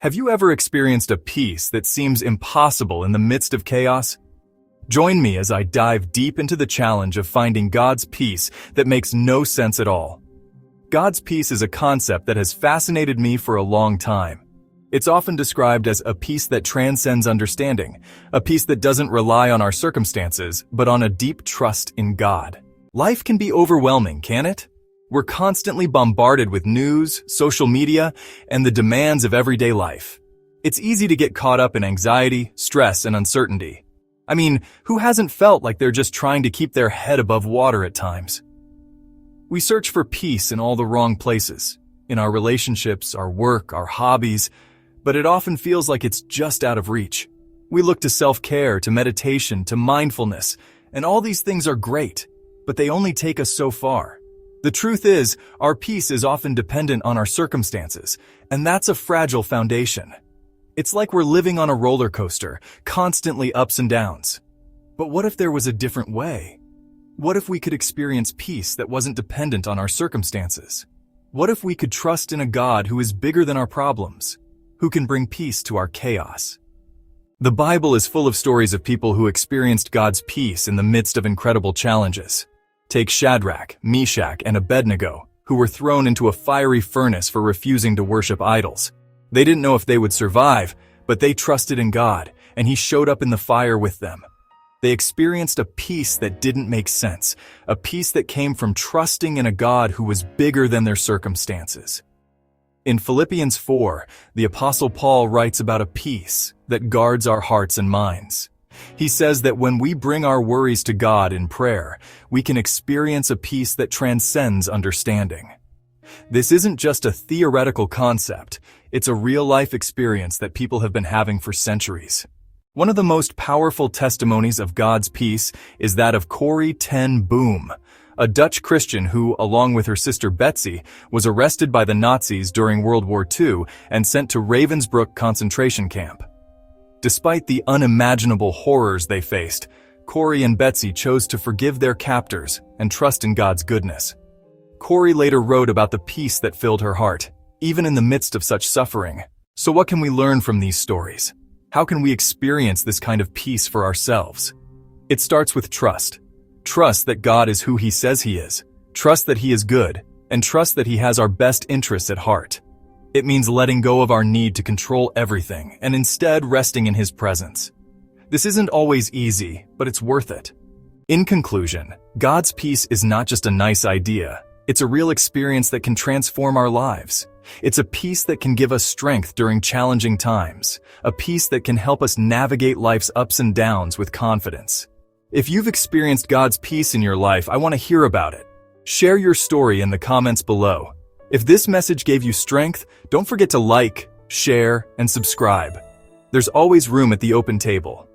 Have you ever experienced a peace that seems impossible in the midst of chaos? Join me as I dive deep into the challenge of finding God's peace that makes no sense at all. God's peace is a concept that has fascinated me for a long time. It's often described as a peace that transcends understanding, a peace that doesn't rely on our circumstances, but on a deep trust in God. Life can be overwhelming, can't it? We're constantly bombarded with news, social media, and the demands of everyday life. It's easy to get caught up in anxiety, stress, and uncertainty. I mean, who hasn't felt like they're just trying to keep their head above water at times? We search for peace in all the wrong places, in our relationships, our work, our hobbies, but it often feels like it's just out of reach. We look to self-care, to meditation, to mindfulness, and all these things are great, but they only take us so far. The truth is, our peace is often dependent on our circumstances, and that's a fragile foundation. It's like we're living on a roller coaster, constantly ups and downs. But what if there was a different way? What if we could experience peace that wasn't dependent on our circumstances? What if we could trust in a God who is bigger than our problems, who can bring peace to our chaos? The Bible is full of stories of people who experienced God's peace in the midst of incredible challenges. Take Shadrach, Meshach, and Abednego, who were thrown into a fiery furnace for refusing to worship idols. They didn't know if they would survive, but they trusted in God, and He showed up in the fire with them. They experienced a peace that didn't make sense, a peace that came from trusting in a God who was bigger than their circumstances. In Philippians 4, the Apostle Paul writes about a peace that guards our hearts and minds. He says that when we bring our worries to God in prayer, we can experience a peace that transcends understanding. This isn't just a theoretical concept, it's a real-life experience that people have been having for centuries. One of the most powerful testimonies of God's peace is that of Corrie ten Boom, a Dutch Christian who, along with her sister Betsy, was arrested by the Nazis during World War II and sent to Ravensbrück concentration camp. Despite the unimaginable horrors they faced, Corrie and Betsy chose to forgive their captors and trust in God's goodness. Corrie later wrote about the peace that filled her heart, even in the midst of such suffering. So what can we learn from these stories? How can we experience this kind of peace for ourselves? It starts with trust. Trust that God is who He says He is. Trust that He is good, and trust that He has our best interests at heart. It means letting go of our need to control everything and instead resting in His presence. This isn't always easy, but it's worth it. In conclusion, God's peace is not just a nice idea. It's a real experience that can transform our lives. It's a peace that can give us strength during challenging times, a peace that can help us navigate life's ups and downs with confidence. If you've experienced God's peace in your life, I want to hear about it. Share your story in the comments below. If this message gave you strength, don't forget to like, share, and subscribe. There's always room at the open table.